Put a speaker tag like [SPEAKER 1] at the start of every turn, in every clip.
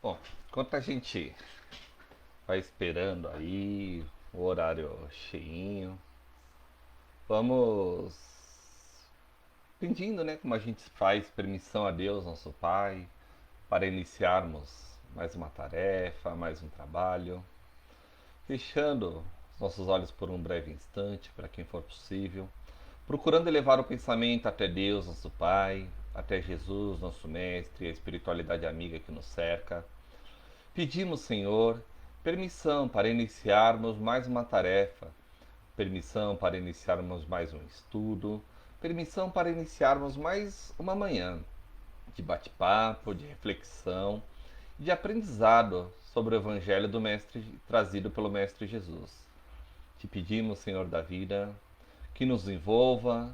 [SPEAKER 1] Bom, enquanto a gente vai esperando aí o horário cheinho, vamos pedindo, né, como a gente faz permissão a Deus, nosso Pai, para iniciarmos mais uma tarefa, mais um trabalho, fechando os nossos olhos por um breve instante, para quem for possível, procurando elevar o pensamento até Deus, nosso Pai, até Jesus, nosso Mestre, a espiritualidade amiga que nos cerca. Pedimos, Senhor, permissão para iniciarmos mais uma tarefa, permissão para iniciarmos mais um estudo, permissão para iniciarmos mais uma manhã de bate-papo, de reflexão, de aprendizado sobre o Evangelho do Mestre trazido pelo Mestre Jesus. Te pedimos, Senhor da vida, que nos envolva,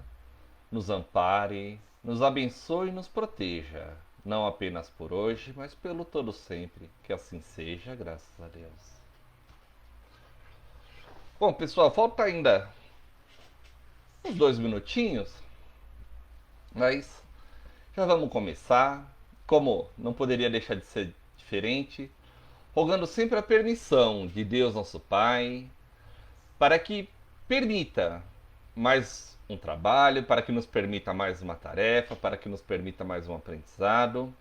[SPEAKER 1] nos ampare, nos abençoe e nos proteja, não apenas por hoje, mas pelo todo sempre. Que assim seja, graças a Deus. Bom, pessoal, falta ainda uns 2 minutinhos, mas já vamos começar. Como não poderia deixar de ser diferente, rogando sempre a permissão de Deus, nosso Pai, para que permita mais um trabalho, para que nos permita mais uma tarefa, para que nos permita mais um aprendizado.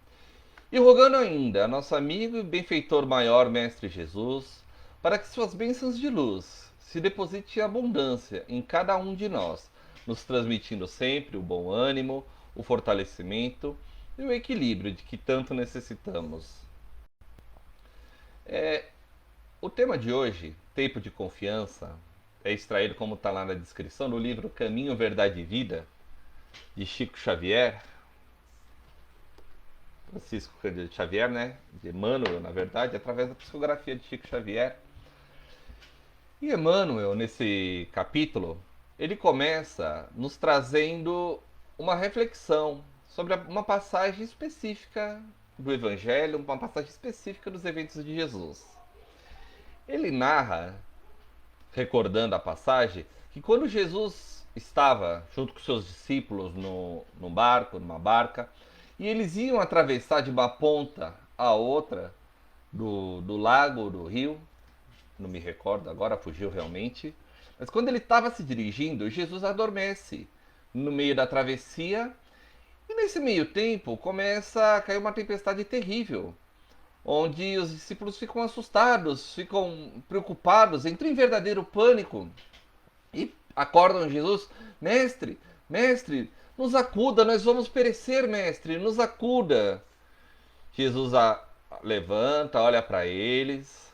[SPEAKER 1] E rogando ainda a nosso amigo e benfeitor maior, Mestre Jesus, para que suas bênçãos de luz se depositem em abundância em cada um de nós, nos transmitindo sempre o bom ânimo, o fortalecimento e o equilíbrio de que tanto necessitamos. O tema de hoje, tempo de confiança, é extraído, como está lá na descrição, do livro Caminho, Verdade e Vida, de Chico Xavier, Francisco Cândido Xavier, né? De Emmanuel, na verdade, através da psicografia de Chico Xavier. E Emmanuel, nesse capítulo, ele começa nos trazendo uma reflexão sobre uma passagem específica do Evangelho, uma passagem específica dos eventos de Jesus. Ele narra, recordando a passagem, que quando Jesus estava junto com seus discípulos no barco, numa barca, e eles iam atravessar de uma ponta a outra do lago, do rio, não me recordo agora, fugiu realmente. Mas quando ele estava se dirigindo, Jesus adormece no meio da travessia. E nesse meio tempo começa a cair uma tempestade terrível, onde os discípulos ficam assustados, ficam preocupados, entram em verdadeiro pânico e acordam Jesus: Mestre, mestre, nos acuda, nós vamos perecer, mestre, nos acuda. Jesus levanta, olha para eles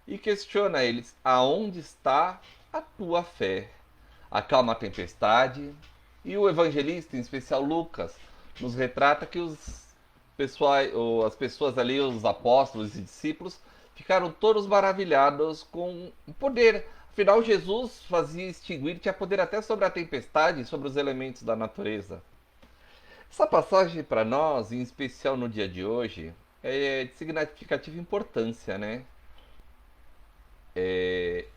[SPEAKER 1] e questiona eles: aonde está a tua fé? Acalma a tempestade. E o evangelista, em especial Lucas, nos retrata que as pessoas ali, os apóstolos e discípulos, ficaram todos maravilhados com o poder. Afinal, Jesus fazia extinguir, tinha poder até sobre a tempestade, sobre os elementos da natureza. Essa passagem para nós, em especial no dia de hoje, é de significativa importância, né?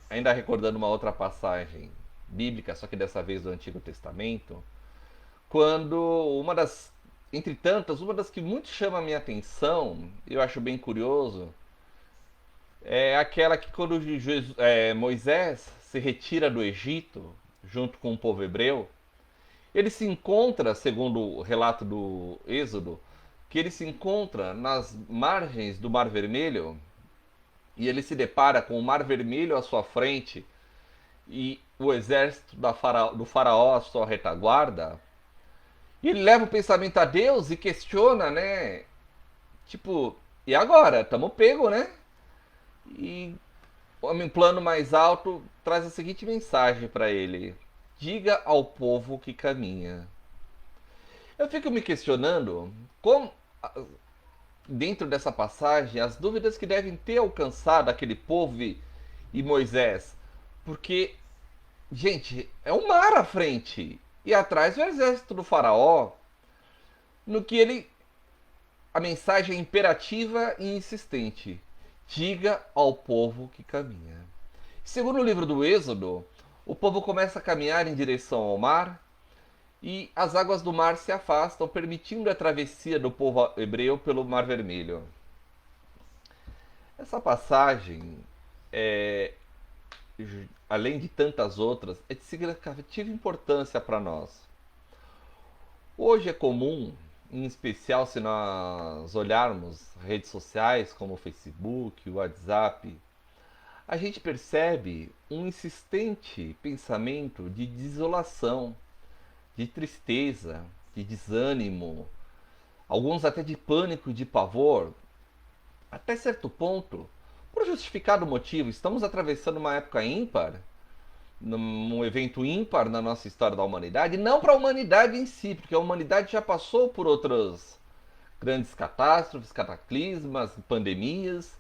[SPEAKER 1] Ainda recordando uma outra passagem bíblica, só que dessa vez do Antigo Testamento, quando entre tantas, uma das que muito chama a minha atenção, eu acho bem curioso, é aquela que quando Moisés se retira do Egito, junto com o povo hebreu, ele se encontra, segundo o relato do Êxodo, que ele se encontra nas margens do Mar Vermelho, e ele se depara com o Mar Vermelho à sua frente e o exército do faraó à sua retaguarda. E ele leva o pensamento a Deus e questiona, né? Tipo, e agora? Tamo pego, né? E em plano mais alto traz a seguinte mensagem para ele: diga ao povo que caminha. Eu fico me questionando como, dentro dessa passagem, as dúvidas que devem ter alcançado aquele povo e Moisés. Porque, gente, é um mar à frente e atrás o exército do faraó, no que ele a mensagem é imperativa e insistente: diga ao povo que caminha. Segundo o livro do Êxodo, o povo começa a caminhar em direção ao mar e as águas do mar se afastam, permitindo a travessia do povo hebreu pelo Mar Vermelho. Essa passagem, é, além de tantas outras, é de significativa importância para nós. Hoje é comum, em especial se nós olharmos redes sociais como o Facebook, o WhatsApp, a gente percebe um insistente pensamento de desolação, de tristeza, de desânimo, alguns até de pânico e de pavor, até certo ponto, por justificado motivo. Estamos atravessando uma época ímpar, num evento ímpar na nossa história da humanidade, não para a humanidade em si, porque a humanidade já passou por outras grandes catástrofes, cataclismas, pandemias,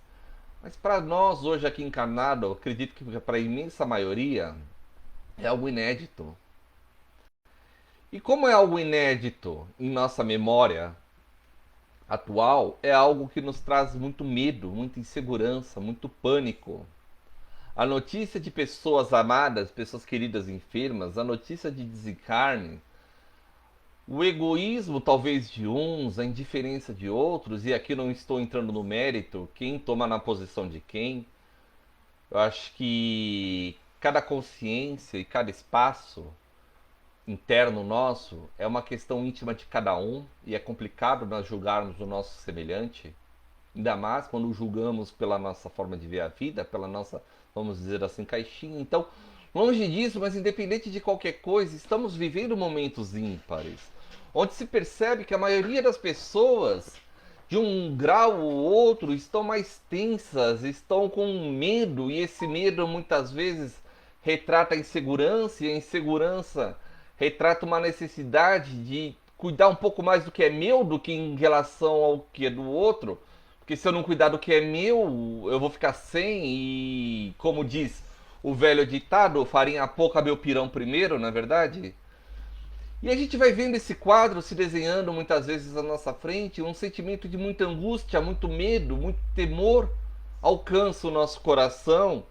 [SPEAKER 1] mas para nós hoje aqui encarnado, eu acredito que para a imensa maioria é algo inédito. E como é algo inédito em nossa memória atual, é algo que nos traz muito medo, muita insegurança, muito pânico. A notícia de pessoas amadas, pessoas queridas enfermas, a notícia de desencarne, o egoísmo talvez de uns, a indiferença de outros, e aqui não estou entrando no mérito, quem toma na posição de quem. Eu acho que cada consciência e cada espaço interno nosso é uma questão íntima de cada um, e é complicado nós julgarmos o nosso semelhante, ainda mais quando julgamos pela nossa forma de ver a vida, pela nossa, vamos dizer assim, caixinha. Então, longe disso, mas independente de qualquer coisa, estamos vivendo momentos ímpares, onde se percebe que a maioria das pessoas, de um grau ou outro, estão mais tensas, estão com medo, e esse medo muitas vezes retrata a insegurança, e a insegurança retrata uma necessidade de cuidar um pouco mais do que é meu do que em relação ao que é do outro, porque se eu não cuidar do que é meu, eu vou ficar sem, e como diz o velho ditado, farinha pouca meu pirão primeiro, não é verdade? E a gente vai vendo esse quadro se desenhando muitas vezes à nossa frente, um sentimento de muita angústia, muito medo, muito temor alcança o nosso coração,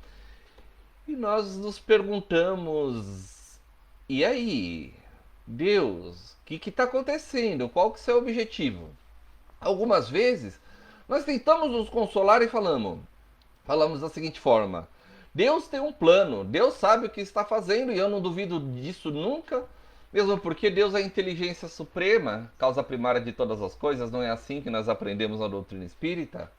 [SPEAKER 1] e nós nos perguntamos: e aí, Deus, o que está acontecendo? Qual que é o seu objetivo? Algumas vezes nós tentamos nos consolar e falamos da seguinte forma: Deus tem um plano, Deus sabe o que está fazendo, e eu não duvido disso nunca, mesmo porque Deus é a inteligência suprema, causa primária de todas as coisas. Não é assim que nós aprendemos na doutrina espírita?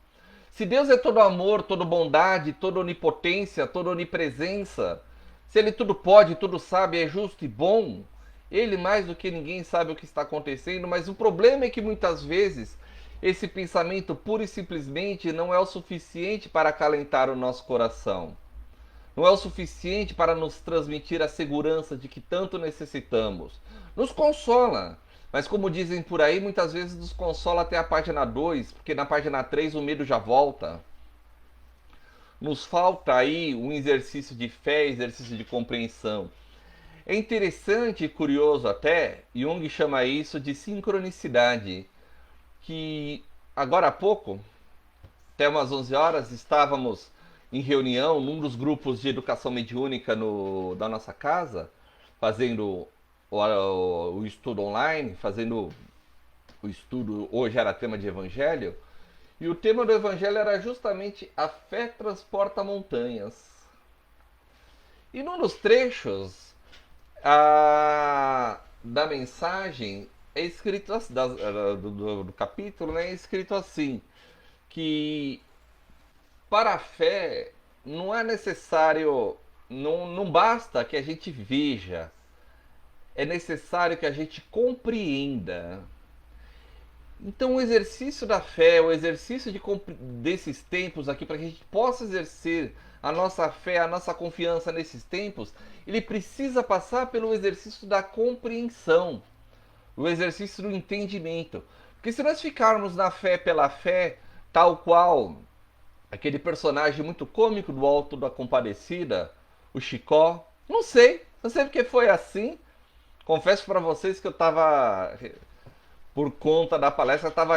[SPEAKER 1] Se Deus é todo amor, toda bondade, toda onipotência, toda onipresença, se Ele tudo pode, tudo sabe, é justo e bom, Ele mais do que ninguém sabe o que está acontecendo, mas o problema é que muitas vezes esse pensamento pura e simplesmente não é o suficiente para acalentar o nosso coração. Não é o suficiente para nos transmitir a segurança de que tanto necessitamos. Nos consola, mas como dizem por aí, muitas vezes nos consola até a página 2, porque na página 3 o medo já volta. Nos falta aí um exercício de fé, exercício de compreensão. É interessante e curioso até, Jung chama isso de sincronicidade, que agora há pouco, até umas 11 horas, estávamos em reunião num dos grupos de educação mediúnica da nossa casa, fazendo o estudo online, fazendo o estudo, hoje era tema de evangelho, e o tema do evangelho era justamente a fé transporta montanhas. E num dos trechos da mensagem é escrito do capítulo, né, é escrito assim, que para a fé não é necessário, não basta que a gente veja, é necessário que a gente compreenda. Então o exercício da fé, o exercício desses tempos aqui, para que a gente possa exercer a nossa fé, a nossa confiança nesses tempos, ele precisa passar pelo exercício da compreensão, o exercício do entendimento. Porque se nós ficarmos na fé pela fé, tal qual aquele personagem muito cômico do Alto da Compadecida, o Chicó, não sei porque foi assim. Confesso para vocês que eu estava, por conta da palestra, estava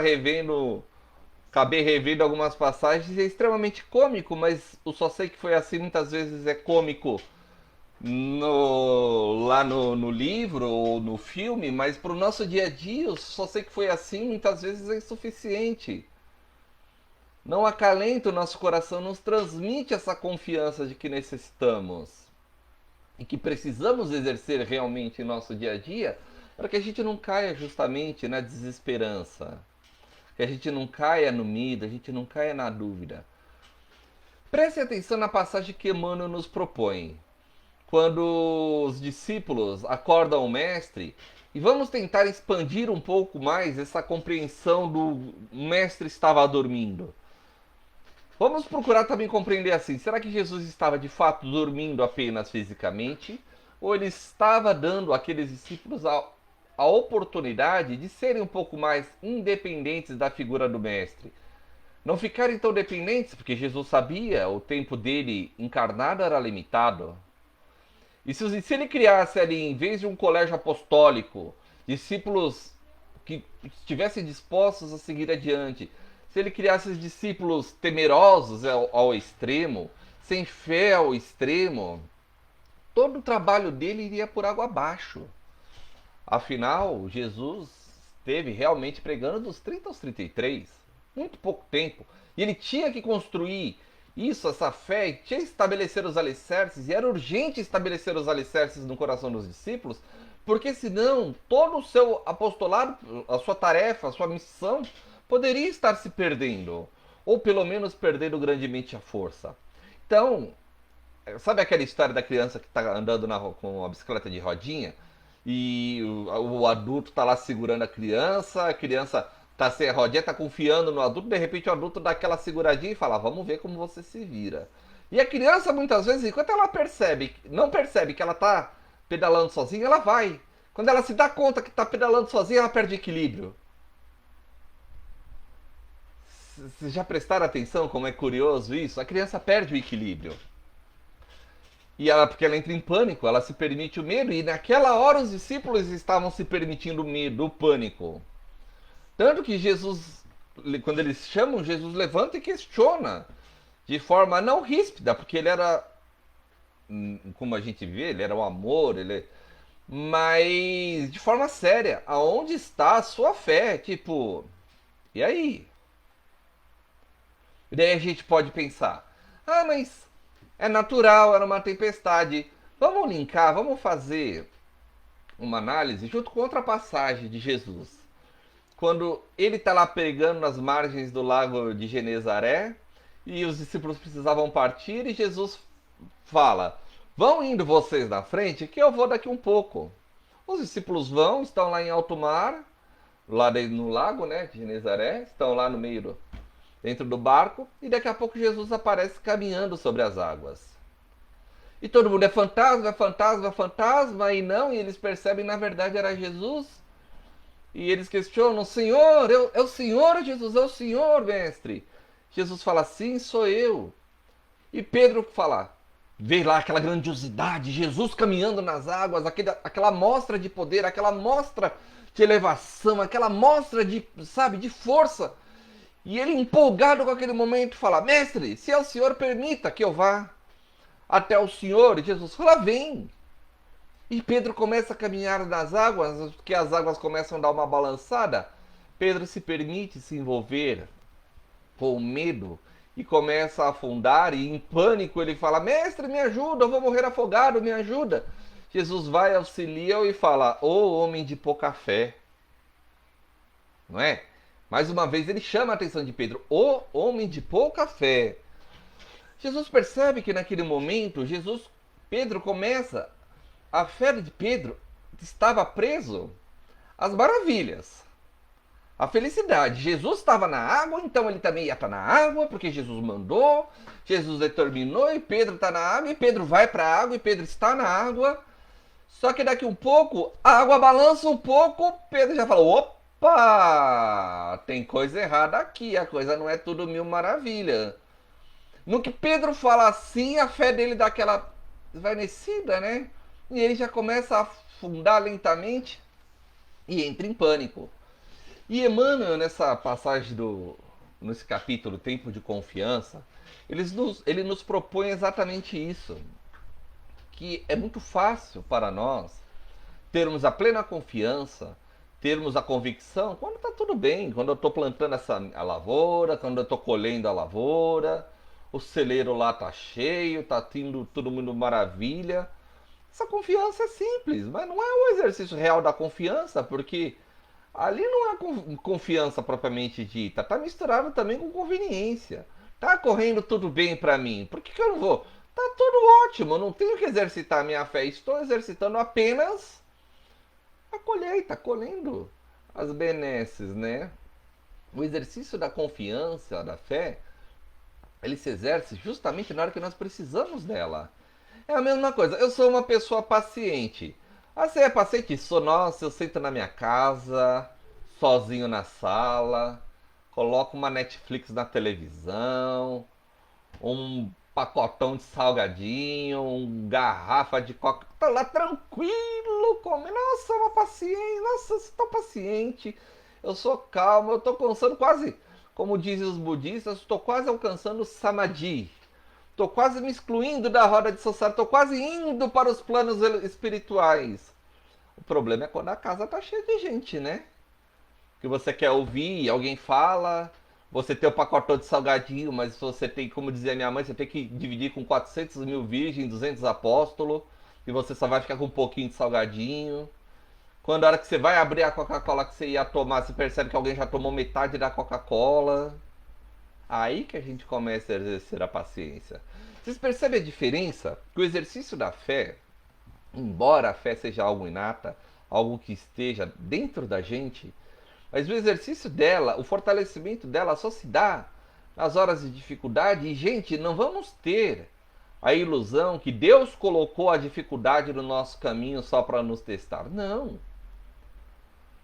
[SPEAKER 1] acabei revendo algumas passagens, é extremamente cômico, mas eu só sei que foi assim. Muitas vezes é cômico lá no livro ou no filme, mas para o nosso dia a dia eu só sei que foi assim, muitas vezes é insuficiente. não acalenta o nosso coração, nos transmite essa confiança de que necessitamos e que precisamos exercer realmente em nosso dia a dia, para que a gente não caia justamente na desesperança, que a gente não caia no medo, a gente não caia na dúvida. Preste atenção na passagem que Emmanuel nos propõe. Quando os discípulos acordam o mestre, e vamos tentar expandir um pouco mais essa compreensão do mestre estava dormindo. Vamos procurar também compreender assim, será que Jesus estava de fato dormindo apenas fisicamente? Ou ele estava dando àqueles discípulos a oportunidade de serem um pouco mais independentes da figura do mestre? Não ficarem tão dependentes, porque Jesus sabia, o tempo dele encarnado era limitado. E se ele criasse ali, em vez de um colégio apostólico, discípulos que estivessem dispostos a seguir adiante, se ele criasse discípulos temerosos ao extremo, sem fé ao extremo, todo o trabalho dele iria por água abaixo. Afinal, Jesus esteve realmente pregando dos 30 aos 33, muito pouco tempo. E ele tinha que construir isso, essa fé, tinha que estabelecer os alicerces, e era urgente estabelecer os alicerces no coração dos discípulos, porque senão todo o seu apostolado, a sua tarefa, a sua missão, poderia estar se perdendo, ou pelo menos perdendo grandemente a força. Então, sabe aquela história da criança que está andando com uma bicicleta de rodinha, e o adulto está lá segurando a criança tá sem a rodinha, tá confiando no adulto, de repente o adulto dá aquela seguradinha e fala, vamos ver como você se vira. E a criança, muitas vezes, enquanto ela não percebe que ela tá pedalando sozinha, ela vai. Quando ela se dá conta que tá pedalando sozinha, ela perde equilíbrio. Vocês já prestaram atenção como é curioso isso? A criança perde o equilíbrio. E ela, porque ela entra em pânico, ela se permite o medo, e naquela hora os discípulos estavam se permitindo o medo, o pânico. Tanto que Jesus, quando eles chamam, Jesus levanta e questiona de forma não ríspida, porque ele era, como a gente vê, ele era o amor, mas de forma séria. Aonde está a sua fé? Tipo, e aí? E daí a gente pode pensar, mas é natural, era uma tempestade. Vamos linkar, vamos fazer uma análise junto com outra passagem de Jesus. Quando ele está lá pregando nas margens do lago de Genezaré e os discípulos precisavam partir, e Jesus fala, vão indo vocês na frente que eu vou daqui um pouco. Os discípulos vão, estão lá em alto mar, lá no lago, né, de Genezaré, estão lá no meio dentro do barco, e daqui a pouco Jesus aparece caminhando sobre as águas. E todo mundo é fantasma, é fantasma, é fantasma, e não, e eles percebem na verdade era Jesus. E eles questionam, Senhor, é o Senhor, Jesus, é o Senhor, mestre. Jesus fala, sim, sou eu. E Pedro fala, vê lá aquela grandiosidade, Jesus caminhando nas águas, aquela mostra de poder, aquela mostra de elevação, aquela mostra de, sabe, de força. E ele, empolgado com aquele momento, fala, mestre, se é o Senhor, permita que eu vá até o Senhor. E Jesus fala, vem. E Pedro começa a caminhar nas águas, porque as águas começam a dar uma balançada. Pedro se permite se envolver com medo e começa a afundar, e em pânico ele fala, mestre, me ajuda, eu vou morrer afogado, me ajuda. Jesus vai, auxilia-o e fala, ô homem de pouca fé. Não é? Mais uma vez ele chama a atenção de Pedro, ô homem de pouca fé. Jesus percebe que naquele momento, Pedro começa... A fé de Pedro estava preso às maravilhas, à felicidade. Jesus estava na água, então ele também ia estar na água, porque Jesus mandou, Jesus determinou, e Pedro está na água, e Pedro vai para a água, e Pedro está na água. Só que daqui um pouco, a água balança um pouco, Pedro já falou, opa, tem coisa errada aqui, a coisa não é tudo mil maravilha. No que Pedro fala assim, a fé dele dá aquela desvanecida, né? E ele já começa a afundar lentamente e entra em pânico. E Emmanuel, nessa passagem nesse capítulo Tempo de Confiança, ele nos propõe exatamente isso. Que é muito fácil para nós termos a plena confiança termos a convicção quando está tudo bem, quando eu estou plantando a lavoura, quando eu estou colhendo a lavoura, o celeiro lá está cheio, está tendo todo mundo maravilha. Essa confiança é simples, mas não é o exercício real da confiança, porque ali não é confiança propriamente dita, tá misturado também com conveniência. Tá correndo tudo bem para mim, por que eu não vou? Tá tudo ótimo, eu não tenho que exercitar a minha fé, estou exercitando apenas a colheita, colhendo as benesses, né? O exercício da confiança, da fé, ele se exerce justamente na hora que nós precisamos dela. É a mesma coisa, eu sou uma pessoa paciente. Ah, você é paciente? Sou, nossa, eu sento na minha casa, sozinho na sala, coloco uma Netflix na televisão, um pacotão de salgadinho, um garrafa de coca. Tô lá tranquilo, come. Nossa, uma paciência. Nossa, eu estou paciente. Eu sou calmo, eu estou alcançando quase, como dizem os budistas, estou quase alcançando o samadhi. Estou quase me excluindo da roda de sociedade, estou quase indo para os planos espirituais. O problema é quando a casa tá cheia de gente, né? Que você quer ouvir, alguém fala, você tem o pacotão de salgadinho, mas você tem, como dizia minha mãe, você tem que dividir com 400 mil virgens, 200 apóstolos, e você só vai ficar com um pouquinho de salgadinho. Quando a hora que você vai abrir a Coca-Cola que você ia tomar, você percebe que alguém já tomou metade da Coca-Cola. Aí que a gente começa a exercer a paciência. Vocês percebem a diferença? Que o exercício da fé, embora a fé seja algo inata, algo que esteja dentro da gente, mas o exercício dela, o fortalecimento dela só se dá nas horas de dificuldade. E, gente, não vamos ter a ilusão que Deus colocou a dificuldade no nosso caminho só para nos testar. Não.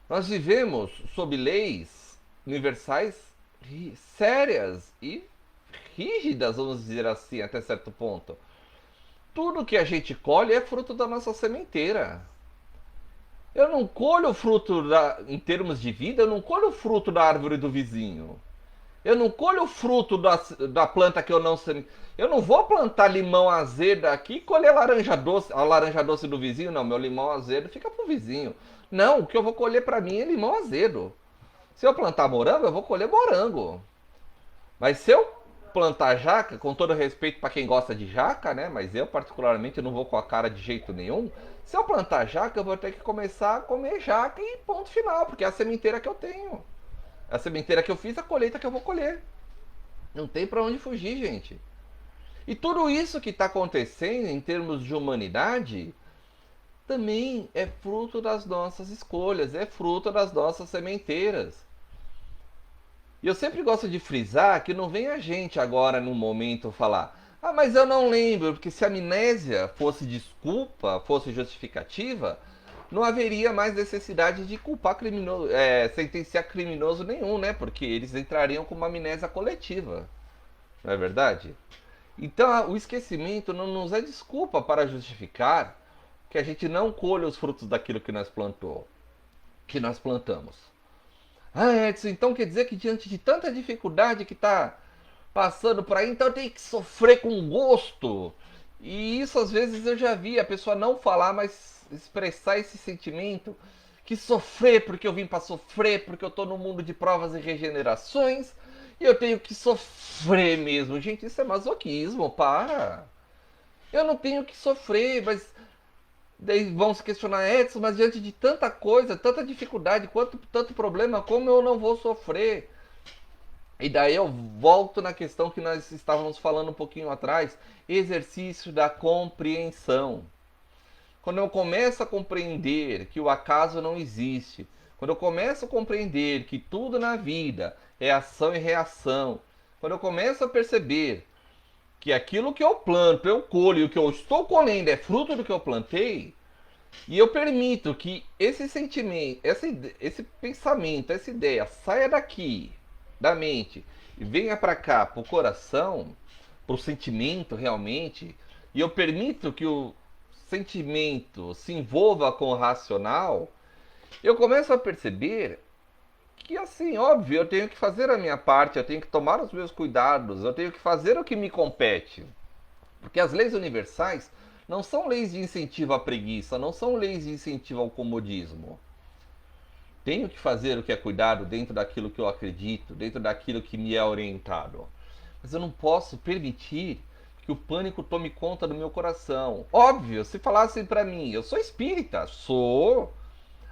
[SPEAKER 1] Nós vivemos sob leis universais sérias e rígidas, vamos dizer assim, até certo ponto. Tudo que a gente colhe é fruto da nossa sementeira. Eu não colho o fruto em termos de vida, eu não colho o fruto da árvore do vizinho. Eu não colho o fruto da planta que eu não sei. Eu não vou plantar limão azedo aqui e colher laranja doce, a laranja doce do vizinho. Não, meu limão azedo fica pro vizinho. Não, o que eu vou colher para mim é limão azedo. Se eu plantar morango, eu vou colher morango. Mas se eu plantar jaca, com todo respeito para quem gosta de jaca, né? Mas eu particularmente não vou com a cara de jeito nenhum. Se eu plantar jaca, eu vou ter que começar a comer jaca e ponto final, porque é a sementeira que eu tenho. É a sementeira que eu fiz, a colheita que eu vou colher. Não tem para onde fugir, gente. E tudo isso que está acontecendo em termos de humanidade também é fruto das nossas escolhas, é fruto das nossas sementeiras. E eu sempre gosto de frisar que não vem a gente agora num momento falar: ah, mas eu não lembro, porque se a amnésia fosse desculpa, fosse justificativa, não haveria mais necessidade de culpar criminoso, sentenciar criminoso nenhum, né? Porque eles entrariam com uma amnésia coletiva, não é verdade? Então o esquecimento não nos é desculpa para justificar que a gente não colha os frutos daquilo que nós plantamos. Ah, Edson, então quer dizer que diante de tanta dificuldade que está passando por aí, então eu tenho que sofrer com gosto. E isso às vezes eu já vi a pessoa não falar, mas expressar esse sentimento. Que sofrer porque eu vim para sofrer, porque eu estou no mundo de provas e regenerações. E eu tenho que sofrer mesmo. Gente, isso é masoquismo, para. Eu não tenho que sofrer, mas daí vão se questionar: Edson, mas diante de tanta coisa, tanta dificuldade, tanto problema, como eu não vou sofrer? E daí eu volto na questão que nós estávamos falando um pouquinho atrás: exercício da compreensão. Quando eu começo a compreender que o acaso não existe, quando eu começo a compreender que tudo na vida é ação e reação, quando eu começo a perceber que aquilo que eu planto, eu colho, e o que eu estou colhendo é fruto do que eu plantei, e eu permito que esse sentimento, esse pensamento, essa ideia saia daqui, da mente, e venha para cá, para o coração, para o sentimento realmente, e eu permito que o sentimento se envolva com o racional, eu começo a perceber que, assim, óbvio, eu tenho que fazer a minha parte, eu tenho que tomar os meus cuidados, eu tenho que fazer o que me compete. Porque as leis universais não são leis de incentivo à preguiça, não são leis de incentivo ao comodismo. Tenho que fazer o que é cuidado dentro daquilo que eu acredito, dentro daquilo que me é orientado. Mas eu não posso permitir que o pânico tome conta do meu coração. Óbvio, se falassem pra mim, eu sou espírita, sou.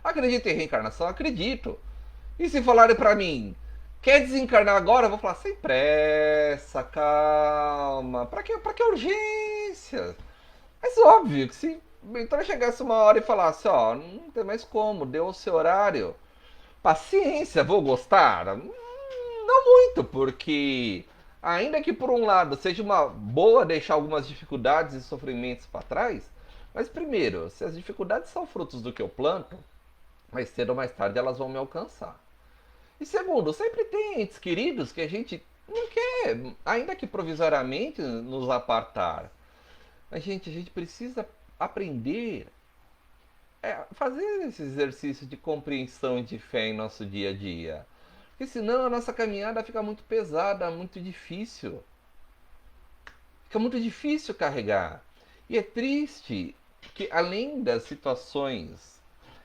[SPEAKER 1] Acredito em reencarnação? Acredito. E se falarem pra mim, quer desencarnar agora? Eu vou falar, sem pressa, calma. Pra que urgência? Mas óbvio que se então chegasse uma hora e falasse, ó, não tem mais como, deu o seu horário. Paciência, vou gostar? Não muito, porque ainda que por um lado seja uma boa deixar algumas dificuldades e sofrimentos para trás, mas primeiro, se as dificuldades são frutos do que eu planto, mais cedo ou mais tarde elas vão me alcançar. E segundo, sempre tem entes queridos que a gente não quer, ainda que provisoriamente, nos apartar. Mas, gente, a gente precisa aprender a fazer esse exercício de compreensão e de fé em nosso dia a dia. Porque senão a nossa caminhada fica muito pesada, muito difícil. Fica muito difícil carregar. E é triste que, além das situações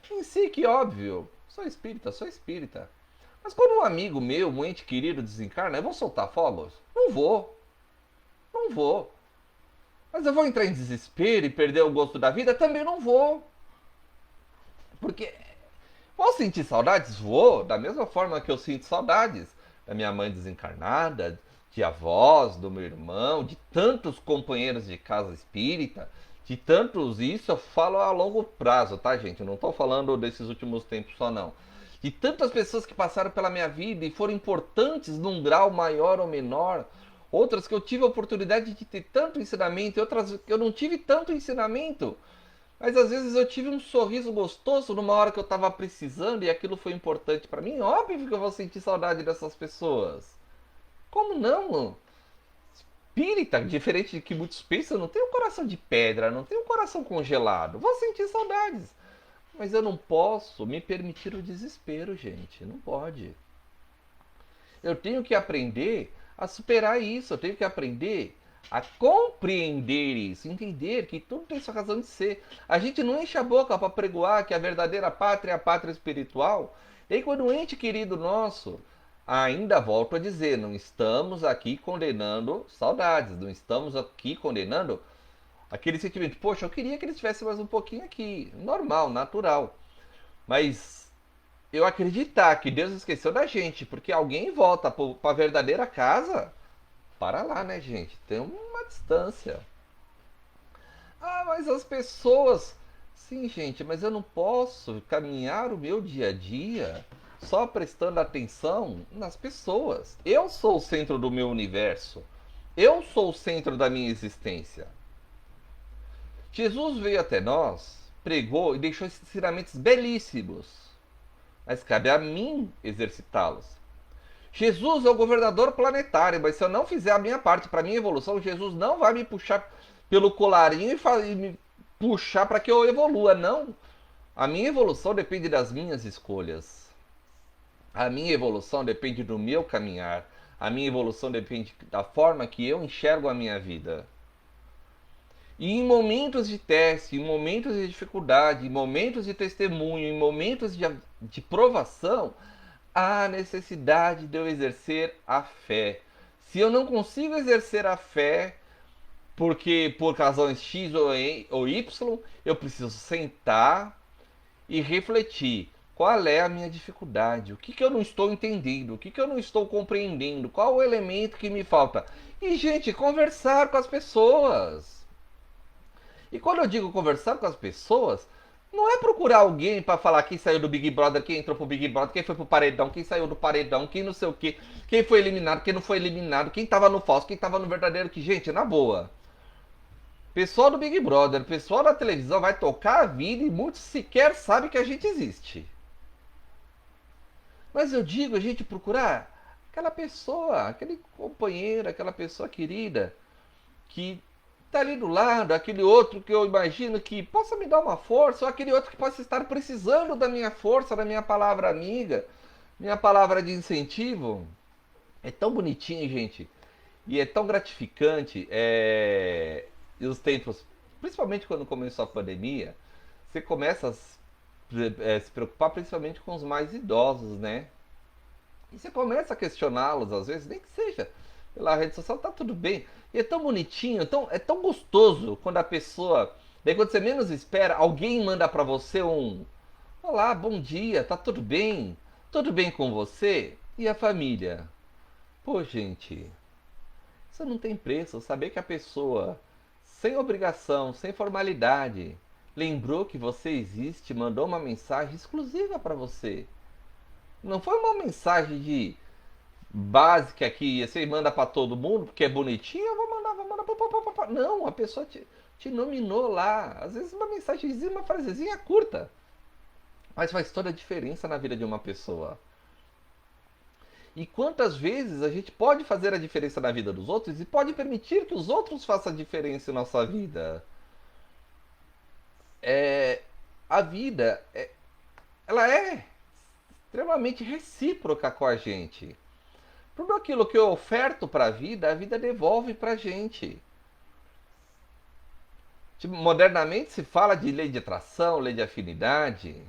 [SPEAKER 1] em si, que óbvio, sou espírita, sou espírita. Mas quando um amigo meu, um ente querido desencarna, eu vou soltar fogos? Não vou. Não vou. Mas eu vou entrar em desespero e perder o gosto da vida? Também não vou. Porque vou sentir saudades? Vou. Da mesma forma que eu sinto saudades da minha mãe desencarnada, de avós, do meu irmão, de tantos companheiros de casa espírita, de tantos. Isso eu falo a longo prazo, tá, gente? Eu não tô falando desses últimos tempos só, não. De tantas pessoas que passaram pela minha vida e foram importantes num grau maior ou menor. Outras que eu tive a oportunidade de ter tanto ensinamento, e outras que eu não tive tanto ensinamento. Mas às vezes eu tive um sorriso gostoso numa hora que eu estava precisando e aquilo foi importante para mim. Óbvio que eu vou sentir saudade dessas pessoas. Como não? Espírita, diferente de que muitos pensam, não tem um coração de pedra, não tem um coração congelado. Vou sentir saudades. Mas eu não posso me permitir o desespero, gente. Não pode. Eu tenho que aprender a superar isso. Eu tenho que aprender a compreender isso, entender que tudo tem sua razão de ser. A gente não enche a boca para pregoar que a verdadeira pátria é a pátria espiritual. E aí quando um ente querido nosso, ainda volto a dizer, não estamos aqui condenando saudades, não estamos aqui condenando aquele sentimento, poxa, eu queria que ele estivesse mais um pouquinho aqui, normal, natural. Mas eu acreditar que Deus esqueceu da gente, porque alguém volta para a verdadeira casa, para lá, né, gente? Tem uma distância. Ah, mas as pessoas. Sim, gente, mas eu não posso caminhar o meu dia a dia só prestando atenção nas pessoas. Eu sou o centro do meu universo. Eu sou o centro da minha existência. Jesus veio até nós, pregou e deixou ensinamentos belíssimos. Mas cabe a mim exercitá-los. Jesus é o governador planetário, mas se eu não fizer a minha parte para minha evolução, Jesus não vai me puxar pelo colarinho e me puxar para que eu evolua, não. A minha evolução depende das minhas escolhas. A minha evolução depende do meu caminhar. A minha evolução depende da forma que eu enxergo a minha vida. E em momentos de teste, em momentos de dificuldade, em momentos de testemunho, em momentos de provação, há necessidade de eu exercer a fé. Se eu não consigo exercer a fé, porque por razões X ou Y, eu preciso sentar e refletir. Qual é a minha dificuldade? O que, que eu não estou entendendo? O que, que eu não estou compreendendo? Qual o elemento que me falta? E, gente, conversar com as pessoas. E quando eu digo conversar com as pessoas, não é procurar alguém para falar quem saiu do Big Brother, quem entrou pro Big Brother, quem foi pro paredão, quem saiu do paredão, quem não sei o que, quem foi eliminado, quem não foi eliminado, quem tava no falso, quem tava no verdadeiro, que, gente, na boa. Pessoal do Big Brother, pessoal da televisão vai tocar a vida e muitos sequer sabem que a gente existe. Mas eu digo a gente procurar aquela pessoa, aquele companheiro, aquela pessoa querida que tá ali do lado, aquele outro que eu imagino que possa me dar uma força, ou aquele outro que possa estar precisando da minha força, da minha palavra amiga, minha palavra de incentivo. É tão bonitinho, gente, e é tão gratificante. E os tempos, principalmente quando começou a pandemia, você começa se preocupar principalmente com os mais idosos, né? E você começa a questioná-los, às vezes, nem que seja pela rede social, tá tudo bem. E é tão bonitinho, é tão gostoso quando a pessoa. Daí quando você menos espera, alguém manda pra você um olá, bom dia, tá tudo bem? Tudo bem com você? E a família? Pô, gente, isso não tem preço. Saber que a pessoa, sem obrigação, sem formalidade, lembrou que você existe, mandou uma mensagem exclusiva pra você. Não foi uma mensagem de básica que você manda pra todo mundo porque é bonitinho, eu vou mandar. Pá, pá, pá, pá, pá. Não, a pessoa te nominou lá. Às vezes uma mensagenzinha, uma frasezinha curta. Mas faz toda a diferença na vida de uma pessoa. E quantas vezes a gente pode fazer a diferença na vida dos outros e pode permitir que os outros façam a diferença em nossa vida? É, a vida, ela é extremamente recíproca com a gente. Tudo aquilo que eu oferto para a vida devolve para a gente. Tipo, modernamente se fala de lei de atração, lei de afinidade.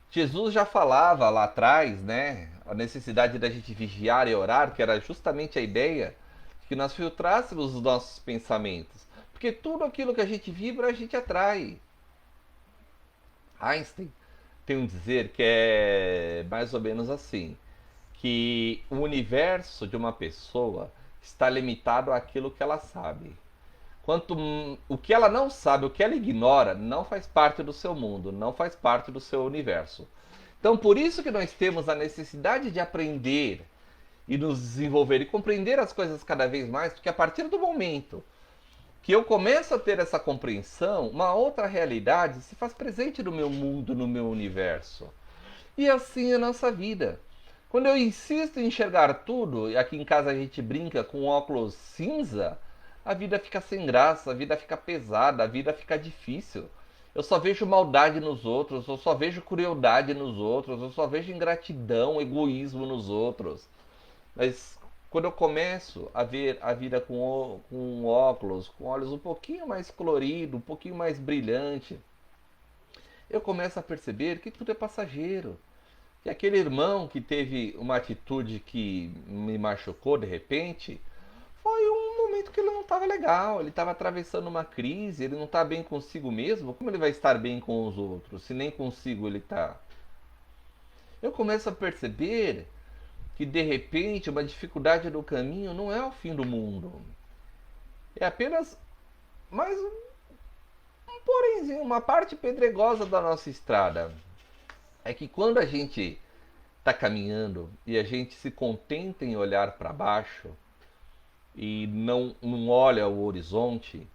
[SPEAKER 1] Jesus já falava lá atrás, né? A necessidade da gente vigiar e orar, que era justamente a ideia de que nós filtrássemos os nossos pensamentos. Porque tudo aquilo que a gente vibra, a gente atrai. Einstein tem um dizer que é mais ou menos assim, que o universo de uma pessoa está limitado àquilo que ela sabe. O que ela não sabe, o que ela ignora, não faz parte do seu mundo, não faz parte do seu universo. Então, por isso que nós temos a necessidade de aprender e nos desenvolver e compreender as coisas cada vez mais, porque a partir do momento que eu começo a ter essa compreensão, uma outra realidade se faz presente no meu mundo, no meu universo. E assim é a nossa vida. Quando eu insisto em enxergar tudo, e aqui em casa a gente brinca com óculos cinza, a vida fica sem graça, a vida fica pesada, a vida fica difícil. Eu só vejo maldade nos outros, eu só vejo crueldade nos outros, eu só vejo ingratidão, egoísmo nos outros. Mas quando eu começo a ver a vida com óculos, com olhos um pouquinho mais colorido, um pouquinho mais brilhante, eu começo a perceber que tudo é passageiro. Que aquele irmão que teve uma atitude que me machucou de repente, foi um momento que ele não estava legal, ele estava atravessando uma crise, ele não está bem consigo mesmo, como ele vai estar bem com os outros, se nem consigo ele está? Eu começo a perceber que de repente uma dificuldade no caminho não é o fim do mundo. É apenas mais um porémzinho, uma parte pedregosa da nossa estrada. É que quando a gente está caminhando e a gente se contenta em olhar para baixo e não olha o horizonte,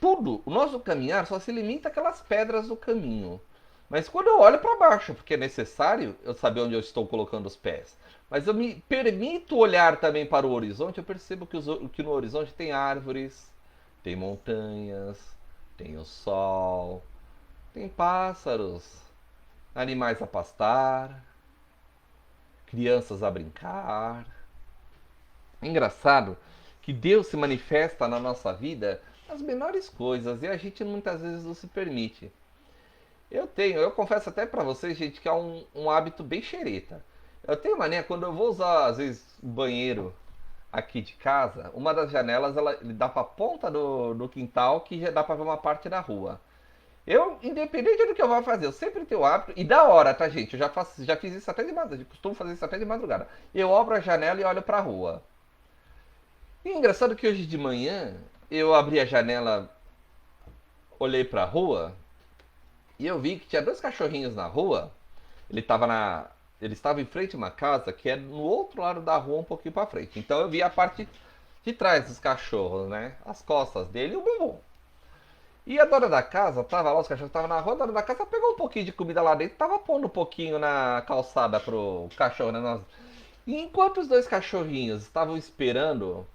[SPEAKER 1] tudo, o nosso caminhar só se limita àquelas pedras do caminho. Mas quando eu olho para baixo, porque é necessário eu saber onde eu estou colocando os pés, mas eu me permito olhar também para o horizonte, eu percebo que no horizonte tem árvores, tem montanhas, tem o sol, tem pássaros, animais a pastar, crianças a brincar. É engraçado que Deus se manifesta na nossa vida nas menores coisas e a gente muitas vezes não se permite. Eu confesso até pra vocês, gente, que é um hábito bem xereta. Eu tenho mania, quando eu vou usar, às vezes, o banheiro aqui de casa, uma das janelas ele dá pra ponta do quintal que já dá pra ver uma parte da rua. Eu, independente do que eu vá fazer, eu sempre tenho o hábito, e da hora, tá, gente? Eu já fiz isso até de madrugada, costumo fazer isso até de madrugada. Eu abro a janela e olho pra rua. E é engraçado que hoje de manhã eu abri a janela, olhei pra rua e eu vi que tinha dois cachorrinhos na rua. Ele estava ele estava em frente a uma casa que é no outro lado da rua, um pouquinho pra frente. Então eu vi a parte de trás dos cachorros, né? As costas dele e o bumbum. E a dona da casa tava lá, os cachorros estavam na rua, a dona da casa pegou um pouquinho de comida lá dentro, tava pondo um pouquinho na calçada pro cachorro, né? E enquanto os dois cachorrinhos estavam esperando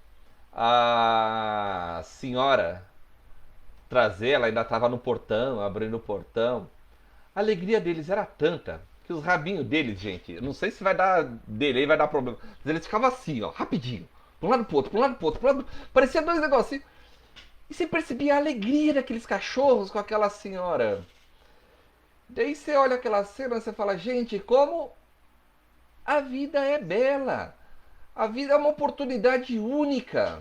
[SPEAKER 1] a senhora trazer, ela ainda estava no portão, abrindo o portão, a alegria deles era tanta que os rabinhos deles, gente, eu não sei se vai dar delay, vai dar problema, mas eles ficavam assim, ó, rapidinho, pra um lado pro outro, pra um lado pro outro, parecia dois negocinhos. E você percebia a alegria daqueles cachorros com aquela senhora. Daí você olha aquela cena e você fala, gente, como a vida é bela. A vida é uma oportunidade única.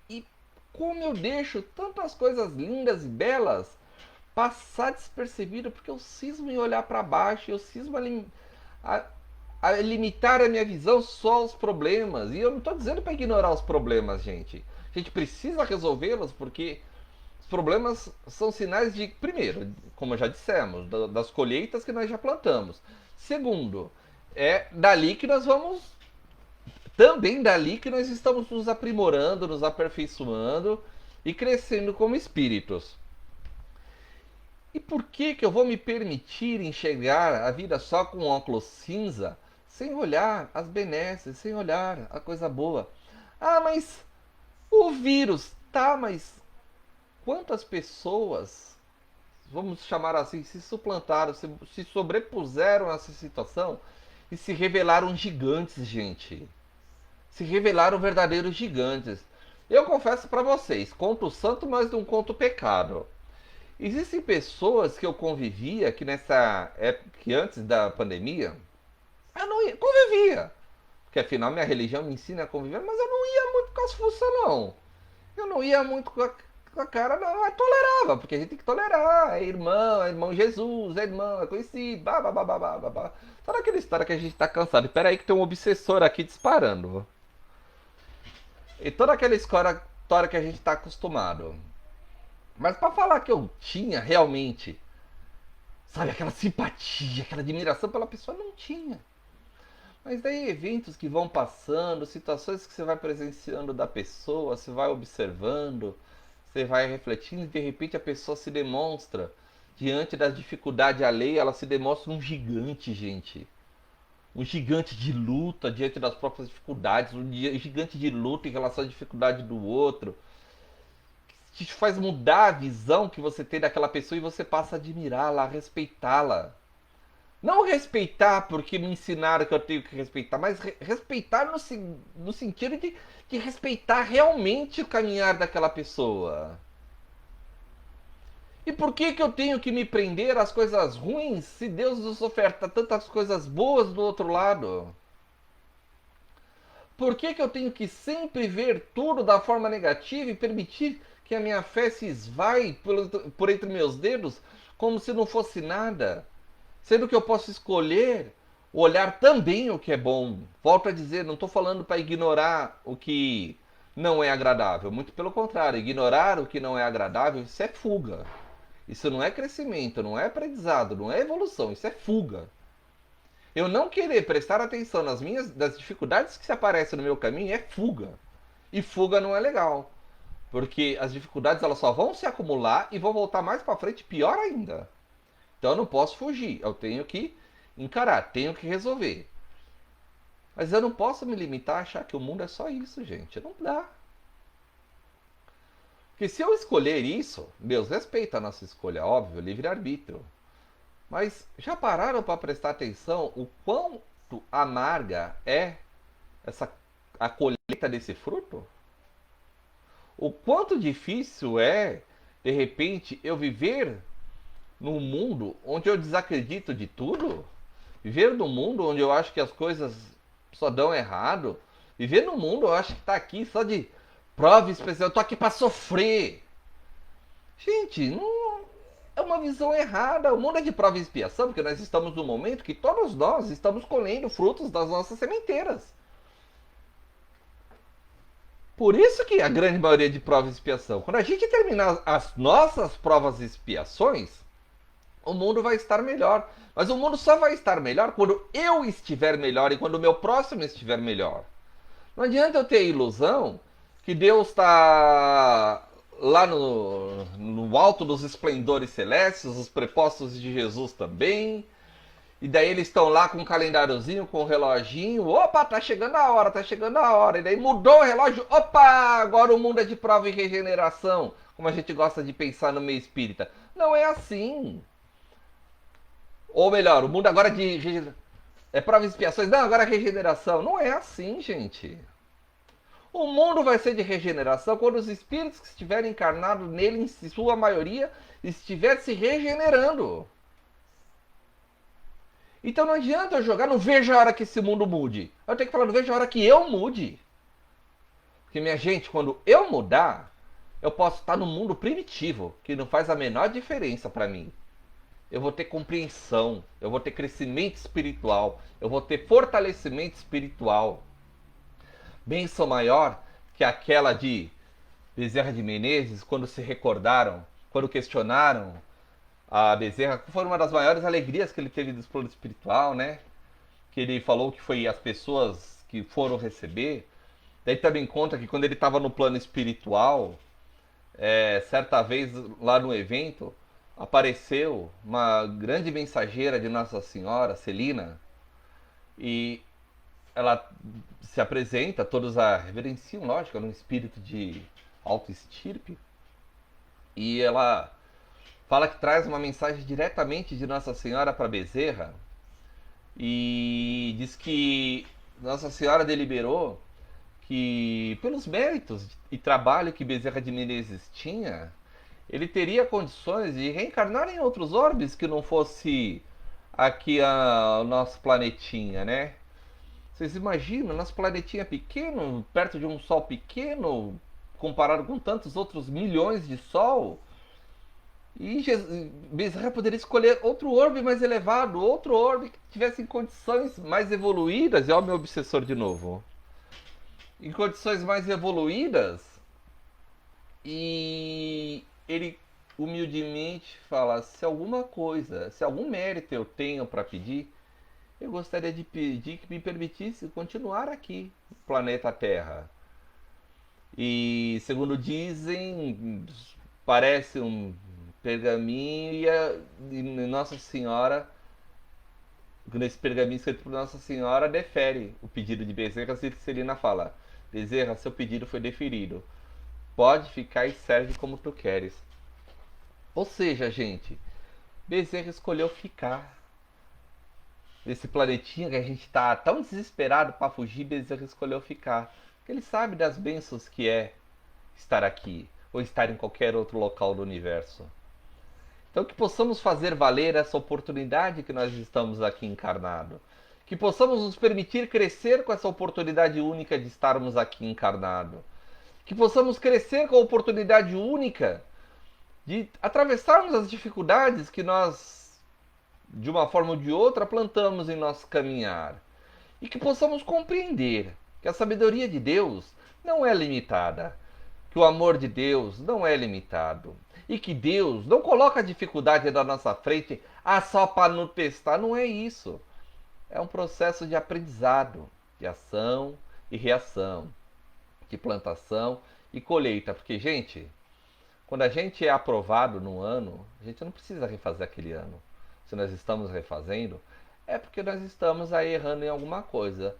[SPEAKER 1] E como eu deixo tantas coisas lindas e belas passar despercebido porque eu cismo em olhar para baixo, eu cismo a, a limitar a minha visão só aos problemas. E eu não estou dizendo para ignorar os problemas, gente. A gente precisa resolvê-los porque os problemas são sinais de, primeiro, como já dissemos, das colheitas que nós já plantamos. Segundo, é dali que nós vamos. Também dali que nós estamos nos aprimorando, nos aperfeiçoando e crescendo como espíritos. E por que eu vou me permitir enxergar a vida só com óculos cinza, sem olhar as benesses, sem olhar a coisa boa? Ah, mas o vírus, tá, mas quantas pessoas, vamos chamar assim, se suplantaram, se sobrepuseram a essa situação e se revelaram gigantes, gente. Se revelaram verdadeiros gigantes. Eu confesso para vocês, conto o santo, mas não conto o pecado. Existem pessoas que eu convivia que nessa época, que antes da pandemia, eu não ia, convivia. Porque afinal minha religião me ensina a conviver, mas eu não ia muito com as fuças, não. Eu não ia muito com a cara, não. Eu tolerava, porque a gente tem que tolerar. É irmão Jesus, é irmão, é conhecido, babá. Toda aquela história que a gente tá cansado. Espera aí que tem um obsessor aqui disparando. E toda aquela história que a gente tá acostumado. Mas para falar que eu tinha realmente, sabe, aquela simpatia, aquela admiração pela pessoa, não tinha. Mas daí eventos que vão passando, situações que você vai presenciando da pessoa, você vai observando, você vai refletindo e de repente a pessoa se demonstra, diante da dificuldade alheia, ela se demonstra um gigante, gente. Um gigante de luta diante das próprias dificuldades, um gigante de luta em relação à dificuldade do outro. Te faz mudar a visão que você tem daquela pessoa e você passa a admirá-la, a respeitá-la. Não respeitar porque me ensinaram que eu tenho que respeitar, mas respeitar no sentido de respeitar realmente o caminhar daquela pessoa. E por que eu tenho que me prender às coisas ruins se Deus nos oferta tantas coisas boas do outro lado? Por que eu tenho que sempre ver tudo da forma negativa e permitir que a minha fé se esvai por entre meus dedos como se não fosse nada? Sendo que eu posso escolher olhar também o que é bom. Volto a dizer, não estou falando para ignorar o que não é agradável. Muito pelo contrário, ignorar o que não é agradável, isso é fuga. Isso não é crescimento, não é aprendizado, não é evolução, isso é fuga. Eu não querer prestar atenção das dificuldades que se aparecem no meu caminho é fuga. E fuga não é legal. Porque as dificuldades elas só vão se acumular e vão voltar mais para frente pior ainda. Então eu não posso fugir, eu tenho que encarar, tenho que resolver. Mas eu não posso me limitar a achar que o mundo é só isso, gente. Não dá. Porque se eu escolher isso, Deus respeita a nossa escolha, óbvio, livre-arbítrio. Mas já pararam para prestar atenção o quanto amarga é a colheita desse fruto? O quanto difícil é, de repente, eu viver num mundo onde eu desacredito de tudo? Viver num mundo onde eu acho que as coisas só dão errado? Viver num mundo eu acho que tá aqui só de prova especial, eu tô aqui para sofrer. Gente, não é uma visão errada. O mundo é de prova e expiação, porque nós estamos num momento que todos nós estamos colhendo frutos das nossas sementeiras. Por isso que a grande maioria de prova e expiação. Quando a gente terminar as nossas provas e expiações, o mundo vai estar melhor. Mas o mundo só vai estar melhor quando eu estiver melhor e quando o meu próximo estiver melhor. Não adianta eu ter a ilusão que Deus está lá no alto dos esplendores celestes, os prepostos de Jesus também. E daí eles estão lá com um calendáriozinho, com um reloginho. Opa, tá chegando a hora, tá chegando a hora. E daí mudou o relógio. Opa, agora o mundo é de prova e regeneração. Como a gente gosta de pensar no meio espírita. Não é assim. Ou melhor, o mundo agora é prova e expiações. Não, agora é regeneração. Não é assim, gente. O mundo vai ser de regeneração quando os espíritos que estiverem encarnados nele, em sua maioria, estiver se regenerando. Então não adianta eu jogar, não vejo a hora que esse mundo mude. Eu tenho que falar, não vejo a hora que eu mude. Porque, minha gente, quando eu mudar, eu posso estar no mundo primitivo, que não faz a menor diferença para mim. Eu vou ter compreensão, eu vou ter crescimento espiritual, eu vou ter fortalecimento espiritual. Bênção maior que aquela de Bezerra de Menezes, quando se recordaram, quando questionaram a Bezerra, que foi uma das maiores alegrias que ele teve do plano espiritual, né? Que ele falou que foi as pessoas que foram receber. Daí também conta que quando ele estava no plano espiritual, certa vez lá no evento, apareceu uma grande mensageira de Nossa Senhora, Celina, e ela se apresenta, todos a reverenciam, lógico, num espírito de alto estirpe, e ela fala que traz uma mensagem diretamente de Nossa Senhora para Bezerra, e diz que Nossa Senhora deliberou que, pelos méritos e trabalho que Bezerra de Menezes tinha, ele teria condições de reencarnar em outros orbes que não fosse aqui o nosso planetinha, né? Vocês imaginam, nosso planetinha pequeno, perto de um sol pequeno, comparado com tantos outros milhões de sol? E Bezerra poderia escolher outro orbe mais elevado, outro orbe que tivesse condições mais evoluídas. E olha o meu obsessor de novo. Em condições mais evoluídas, e ele humildemente fala: se alguma coisa, se algum mérito eu tenho para pedir, eu gostaria de pedir que me permitisse continuar aqui no planeta Terra. E segundo dizem, parece um pergaminho e Nossa Senhora, nesse pergaminho escrito por Nossa Senhora, defere o pedido de Bezerra. E Celina fala: Bezerra, seu pedido foi deferido. Pode ficar e serve como tu queres. Ou seja, gente, Bezerra escolheu ficar. Esse planetinha que a gente tá tão desesperado para fugir, Bezerra escolheu ficar. Porque ele sabe das bênçãos que é estar aqui, ou estar em qualquer outro local do universo. Então que possamos fazer valer essa oportunidade que nós estamos aqui encarnado. Que possamos nos permitir crescer com essa oportunidade única de estarmos aqui encarnado. Que possamos crescer com a oportunidade única de atravessarmos as dificuldades que nós, de uma forma ou de outra, plantamos em nosso caminhar. E que possamos compreender que a sabedoria de Deus não é limitada, que o amor de Deus não é limitado, e que Deus não coloca a dificuldade na nossa frente só para nos testar. Não é isso. É um processo de aprendizado, de ação e reação, de plantação e colheita. Porque, gente, quando a gente é aprovado num ano, a gente não precisa refazer aquele ano. Se nós estamos refazendo, é porque nós estamos aí errando em alguma coisa.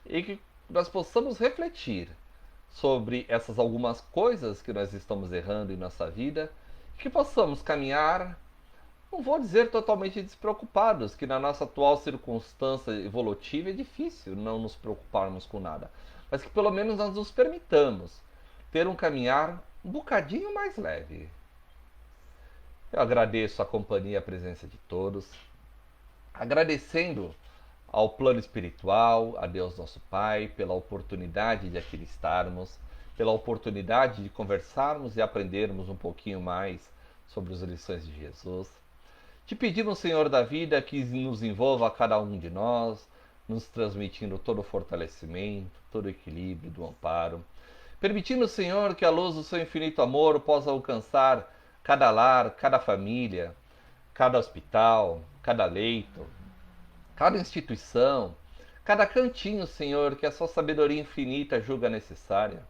[SPEAKER 1] E que nós possamos refletir sobre essas algumas coisas que nós estamos errando em nossa vida, que possamos caminhar, não vou dizer totalmente despreocupados, que na nossa atual circunstância evolutiva é difícil não nos preocuparmos com nada, mas que pelo menos nós nos permitamos ter um caminhar um bocadinho mais leve. Eu agradeço a companhia e a presença de todos, agradecendo ao plano espiritual, a Deus nosso Pai, pela oportunidade de aqui estarmos, pela oportunidade de conversarmos e aprendermos um pouquinho mais sobre as lições de Jesus. Te pedimos, Senhor da vida, que nos envolva a cada um de nós, nos transmitindo todo o fortalecimento, todo o equilíbrio do amparo. Permitindo, Senhor, que a luz do seu infinito amor possa alcançar cada lar, cada família, cada hospital, cada leito, cada instituição, cada cantinho, Senhor, que a sua sabedoria infinita julga necessária.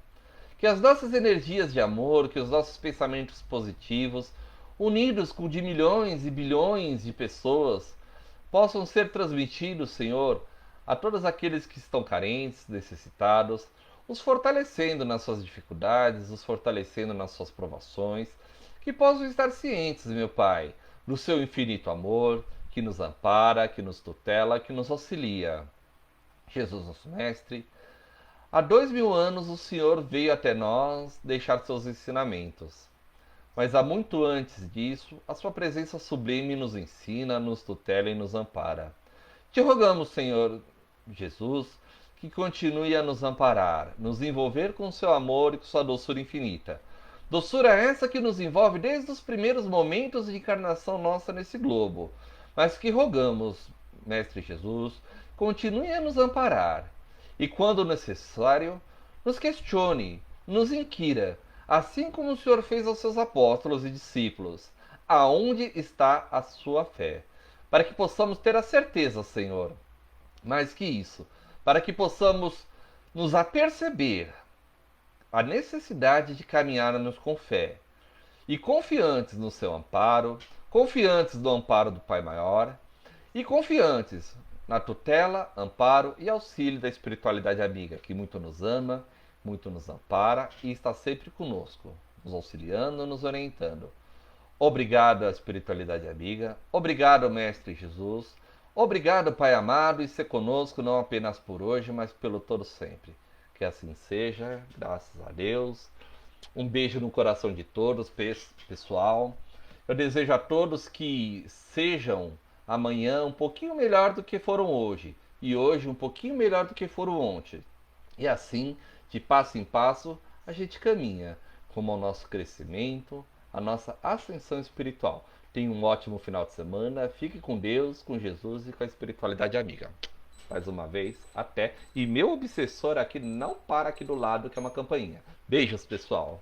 [SPEAKER 1] Que as nossas energias de amor, que os nossos pensamentos positivos, unidos com de milhões e bilhões de pessoas, possam ser transmitidos, Senhor, a todos aqueles que estão carentes, necessitados, os fortalecendo nas suas dificuldades, os fortalecendo nas suas provações, que possam estar cientes, meu Pai, do seu infinito amor, que nos ampara, que nos tutela, que nos auxilia. Jesus, nosso Mestre, há 2000 anos o Senhor veio até nós deixar seus ensinamentos. Mas há muito antes disso, a sua presença sublime nos ensina, nos tutela e nos ampara. Te rogamos, Senhor Jesus, que continue a nos amparar, nos envolver com seu amor e com sua doçura infinita. Doçura essa que nos envolve desde os primeiros momentos de encarnação nossa nesse globo, mas que rogamos, Mestre Jesus, continue a nos amparar e, quando necessário, nos questione, nos inquira, assim como o Senhor fez aos seus apóstolos e discípulos, aonde está a sua fé, para que possamos ter a certeza, Senhor, mais que isso, para que possamos nos aperceber a necessidade de caminharmos com fé e confiantes no seu amparo, confiantes no amparo do Pai Maior e confiantes na tutela, amparo e auxílio da espiritualidade amiga, que muito nos ama, muito nos ampara e está sempre conosco, nos auxiliando, nos orientando. Obrigado à espiritualidade amiga, obrigado, Mestre Jesus, obrigado, Pai amado, e ser conosco não apenas por hoje, mas pelo todo sempre. Que assim seja, graças a Deus. Um beijo no coração de todos, pessoal. Eu desejo a todos que sejam amanhã um pouquinho melhor do que foram hoje, e hoje um pouquinho melhor do que foram ontem. E assim, de passo em passo, a gente caminha rumo ao nosso crescimento, a nossa ascensão espiritual. Tenha um ótimo final de semana. Fique com Deus, com Jesus e com a espiritualidade amiga. Mais uma vez, até. E meu obsessor aqui não para aqui do lado, que é uma campainha. Beijos, pessoal.